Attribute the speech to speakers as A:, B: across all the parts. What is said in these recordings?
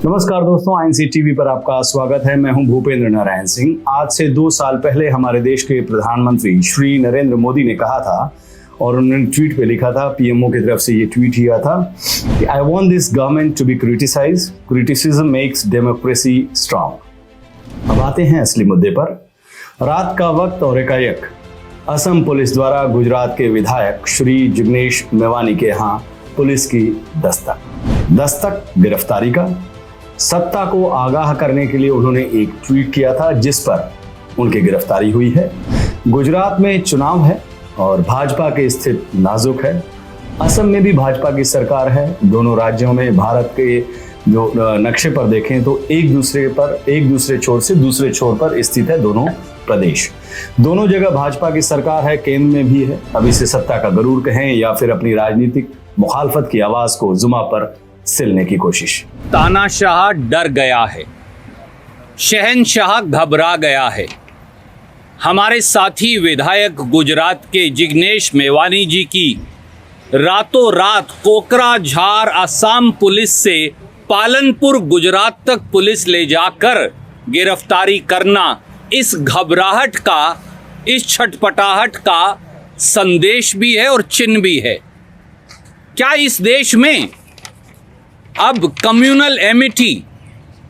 A: नमस्कार दोस्तों, INC TV पर आपका स्वागत है। मैं हूं भूपेंद्र नारायण सिंह। आज से 2 साल पहले हमारे देश के प्रधानमंत्री श्री नरेंद्र मोदी ने कहा था और उन्होंने ट्वीट पे लिखा था, पीएमओ की तरफ से ये ट्वीट किया था कि I want this government to be criticised, criticism makes democracy strong. अब आते हैं असली मुद्दे पर। रात का वक्त और एकाएक असम पुलिस द्वारा गुजरात के विधायक श्री जिग्नेश मेवानी के यहाँ पुलिस की दस्तक गिरफ्तारी का। सत्ता को आगाह करने के लिए उन्होंने एक ट्वीट किया था जिस पर उनकी गिरफ्तारी हुई है। गुजरात में चुनाव है और भाजपा की स्थिति नाजुक है। असम में भी भाजपा की सरकार है। दोनों राज्यों में भारत के जो नक्शे पर देखें तो एक दूसरे छोर से दूसरे छोर पर स्थित है दोनों प्रदेश। दोनों जगह भाजपा की सरकार है, केंद्र में भी है। अब इसे सत्ता का गरूर कहें या फिर अपनी राजनीतिक मुखालफत की आवाज को जुमा पर सिलने की कोशिश।
B: तानाशाह डर गया है, शहंशाह घबरा गया है। हमारे साथी विधायक गुजरात के जिग्नेश मेवानी जी की रातों रात कोकराझार असम पुलिस से पालनपुर गुजरात तक पुलिस ले जाकर गिरफ्तारी करना इस घबराहट का, इस छटपटाहट का संदेश भी है और चिन्ह भी है। क्या इस देश में अब कम्युनल एमिटी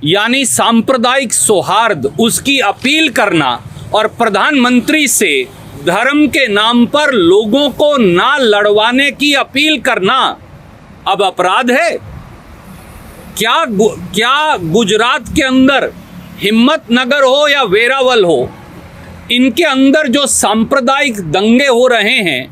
B: यानी सांप्रदायिक सौहार्द, उसकी अपील करना और प्रधानमंत्री से धर्म के नाम पर लोगों को ना लड़वाने की अपील करना अब अपराध है? क्या गुजरात के अंदर हिम्मतनगर हो या वेरावल हो, इनके अंदर जो सांप्रदायिक दंगे हो रहे हैं,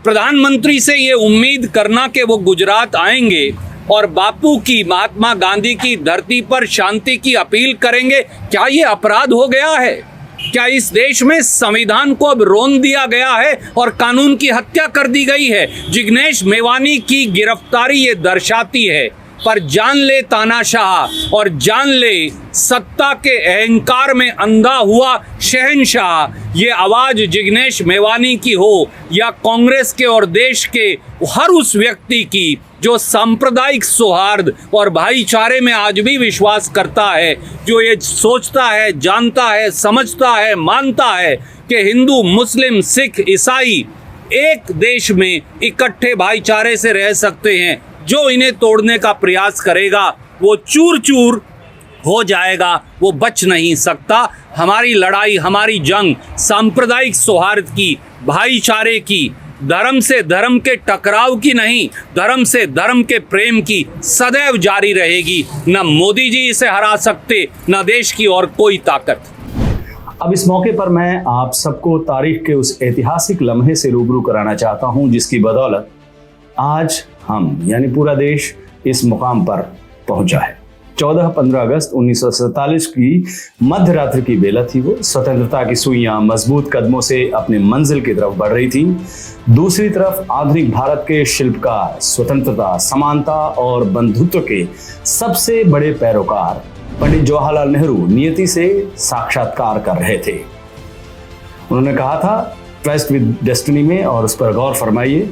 B: प्रधानमंत्री से ये उम्मीद करना कि वो गुजरात आएंगे और बापू की, महात्मा गांधी की धरती पर शांति की अपील करेंगे, क्या ये अपराध हो गया है? क्या इस देश में संविधान को अब रोन दिया गया है और कानून की हत्या कर दी गई है? जिग्नेश मेवानी की गिरफ्तारी ये दर्शाती है। पर जान ले तानाशाह और जान ले सत्ता के अहंकार में अंधा हुआ शहंशाह, ये आवाज जिग्नेश मेवानी की हो या कांग्रेस के और देश के हर उस व्यक्ति की जो सांप्रदायिक सौहार्द और भाईचारे में आज भी विश्वास करता है, जो ये सोचता है, जानता है, समझता है, मानता है कि हिंदू, मुस्लिम, सिख, ईसाई एक देश में इकट्ठे भाईचारे से रह सकते हैं। जो इन्हें तोड़ने का प्रयास करेगा वो चूर चूर हो जाएगा, वो बच नहीं सकता। हमारी लड़ाई, हमारी जंग सांप्रदायिक सौहार्द की, भाईचारे की, धर्म से धर्म के टकराव की नहीं, धर्म से धर्म के प्रेम की सदैव जारी रहेगी। न मोदी जी इसे हरा सकते, न देश की और कोई ताकत।
A: अब इस मौके पर मैं आप सबको तारीख के उस ऐतिहासिक लम्हे से रूबरू कराना चाहता हूं जिसकी बदौलत आज हम यानी पूरा देश इस मुकाम पर पहुंचा है। 14-15 अगस्त 1947 की मध्य रात्रि की बेला थी। वो स्वतंत्रता की सुइयां मजबूत कदमों से अपने मंजिल की तरफ बढ़ रही थी। दूसरी तरफ आधुनिक भारत के शिल्पकार, स्वतंत्रता, समानता और बंधुत्व के सबसे बड़े पैरोकार पंडित जवाहरलाल नेहरू नियति से साक्षात्कार कर रहे थे। उन्होंने कहा था, ट्रस्ट विद डेस्टिनी में, और उस पर गौर फरमाइए,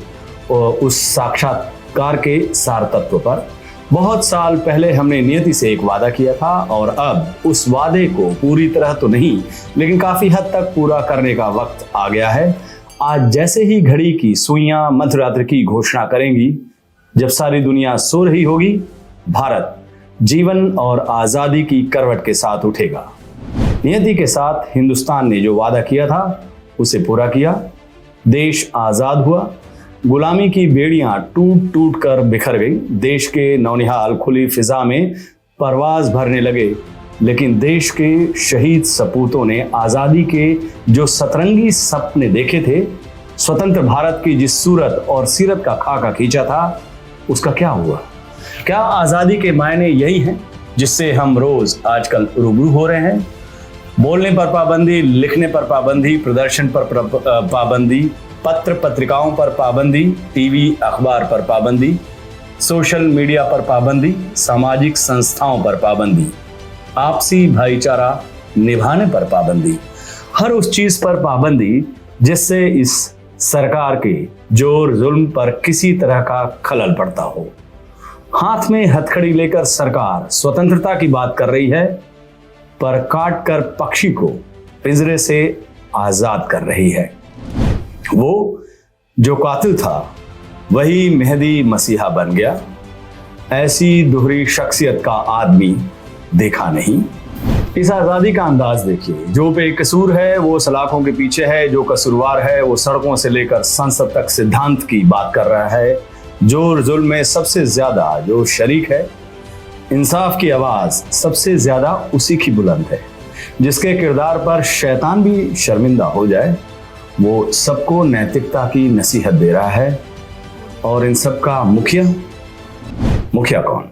A: उस साक्षात्कार के सार तत्व पर। बहुत साल पहले हमने नियति से एक वादा किया था और अब उस वादे को पूरी तरह तो नहीं लेकिन काफी हद तक पूरा करने का वक्त आ गया है। आज जैसे ही घड़ी की सुइयां मध्यरात्रि की घोषणा करेंगी, जब सारी दुनिया सो रही होगी, भारत जीवन और आजादी की करवट के साथ उठेगा। नियति के साथ हिंदुस्तान ने जो वादा किया था उसे पूरा किया। देश आजाद हुआ। गुलामी की बेड़ियां टूट टूट कर बिखर गई। देश के नौनिहाल खुली फिजा में परवाज भरने लगे। लेकिन देश के शहीद सपूतों ने आजादी के जो सतरंगी सपने देखे थे, स्वतंत्र भारत की जिस सूरत और सीरत का खाका खींचा था, उसका क्या हुआ? क्या आजादी के मायने यही हैं जिससे हम रोज आजकल रूबरू हो रहे हैं? बोलने पर पाबंदी, लिखने पर पाबंदी, प्रदर्शन पर पाबंदी, पत्र पत्रिकाओं पर पाबंदी, टीवी अखबार पर पाबंदी, सोशल मीडिया पर पाबंदी, सामाजिक संस्थाओं पर पाबंदी, आपसी भाईचारा निभाने पर पाबंदी, हर उस चीज पर पाबंदी जिससे इस सरकार के जोर जुल्म पर किसी तरह का खलल पड़ता हो। हाथ में हथकड़ी लेकर सरकार स्वतंत्रता की बात कर रही है, पर काट कर पक्षी को पिंजरे से आजाद कर रही है। वो जो कातिल था वही मेहदी मसीहा बन गया। ऐसी दोहरी शख्सियत का आदमी देखा नहीं। इस आजादी का अंदाज देखिए। जो बेकसूर है वो सलाखों के पीछे है, जो कसूरवार है वो सड़कों से लेकर संसद तक सिद्धांत की बात कर रहा है। जो जुल्म में सबसे ज्यादा जो शरीक है, इंसाफ की आवाज सबसे ज्यादा उसी की बुलंद है। जिसके किरदार पर शैतान भी शर्मिंदा हो जाए, वो सबको नैतिकता की नसीहत दे रहा है। और इन सब का मुखिया कौन?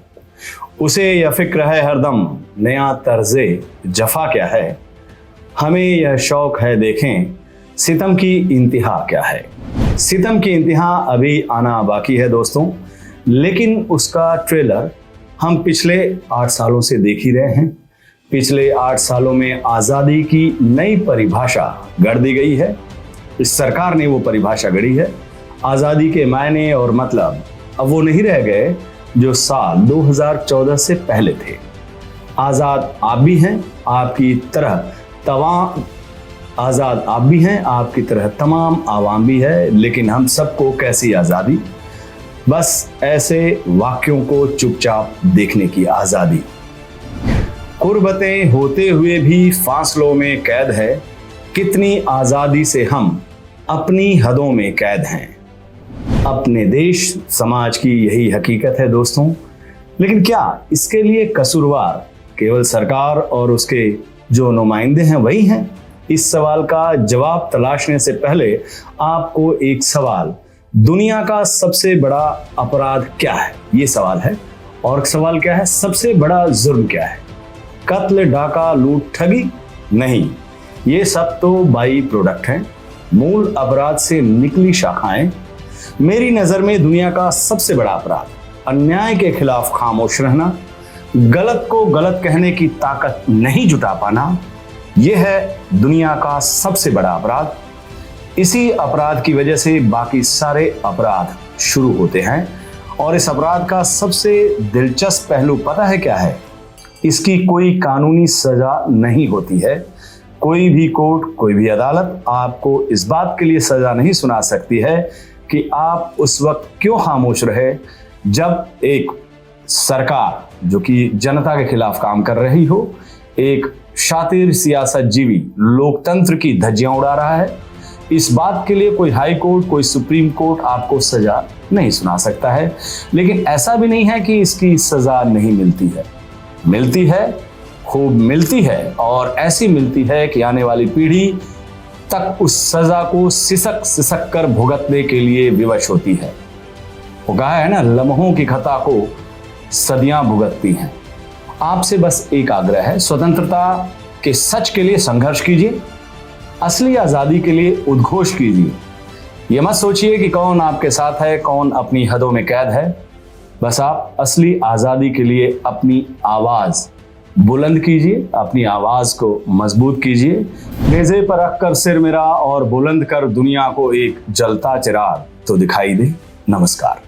A: उसे यह फिक्र है हरदम नया तर्जे जफा क्या है। हमें यह शौक है देखें सितम की इंतहा क्या है। सितम की इंतहा अभी आना बाकी है दोस्तों, लेकिन उसका ट्रेलर हम पिछले 8 सालों से देख ही रहे हैं। पिछले 8 सालों में आज़ादी की नई परिभाषा गढ़ दी गई है। इस सरकार ने वो परिभाषा गढ़ी है। आज़ादी के मायने और मतलब अब वो नहीं रह गए जो साल 2014 से पहले थे। आज़ाद आप भी हैं, आपकी तरह आज़ाद आप भी हैं, आपकी तरह तमाम आवाम भी है। लेकिन हम सबको कैसी आज़ादी? बस ऐसे वाक्यों को चुपचाप देखने की आज़ादी। कुर्बतें होते हुए भी फासलों में कैद है। कितनी आज़ादी से हम अपनी हदों में कैद हैं। अपने देश समाज की यही हकीकत है दोस्तों। लेकिन क्या इसके लिए कसूरवार केवल सरकार और उसके जो नुमाइंदे हैं वही हैं? इस सवाल का जवाब तलाशने से पहले आपको एक सवाल, दुनिया का सबसे बड़ा अपराध क्या है, ये सवाल है। और सवाल क्या है, सबसे बड़ा जुर्म क्या है? कत्ल, डाका, लूट, ठगी? नहीं, ये सब तो बाई प्रोडक्ट हैं, मूल अपराध से निकली शाखाएं। मेरी नजर में दुनिया का सबसे बड़ा अपराध अन्याय के खिलाफ खामोश रहना, गलत को गलत कहने की ताकत नहीं जुटा पाना, यह है दुनिया का सबसे बड़ा अपराध। इसी अपराध की वजह से बाकी सारे अपराध शुरू होते हैं। और इस अपराध का सबसे दिलचस्प पहलू पता है क्या है? इसकी कोई कानूनी सजा नहीं होती है। कोई भी कोर्ट, कोई भी अदालत आपको इस बात के लिए सजा नहीं सुना सकती है कि आप उस वक्त क्यों खामोश रहे जब एक सरकार जो कि जनता के खिलाफ काम कर रही हो, एक शातिर सियासत जीवी लोकतंत्र की धज्जियां उड़ा रहा है। इस बात के लिए कोई हाई कोर्ट, कोई सुप्रीम कोर्ट आपको सजा नहीं सुना सकता है। लेकिन ऐसा भी नहीं है कि इसकी सजा नहीं मिलती है। मिलती है, खूब मिलती है। और ऐसी मिलती है कि आने वाली पीढ़ी तक उस सजा को सिसक सिसक कर भुगतने के लिए विवश होती है। वो कहा है ना, लम्हों की खता को सदियां भुगतती हैं। आपसे बस एक आग्रह है, स्वतंत्रता के सच के लिए संघर्ष कीजिए, असली आजादी के लिए उद्घोष कीजिए। यह मत सोचिए कि कौन आपके साथ है, कौन अपनी हदों में कैद है। बस आप असली आजादी के लिए अपनी आवाज बुलंद कीजिए, अपनी आवाज को मजबूत कीजिए। नेज़े पर रखकर सिर मेरा और बुलंद कर दुनिया को एक जलता चिराग तो दिखाई दे। नमस्कार।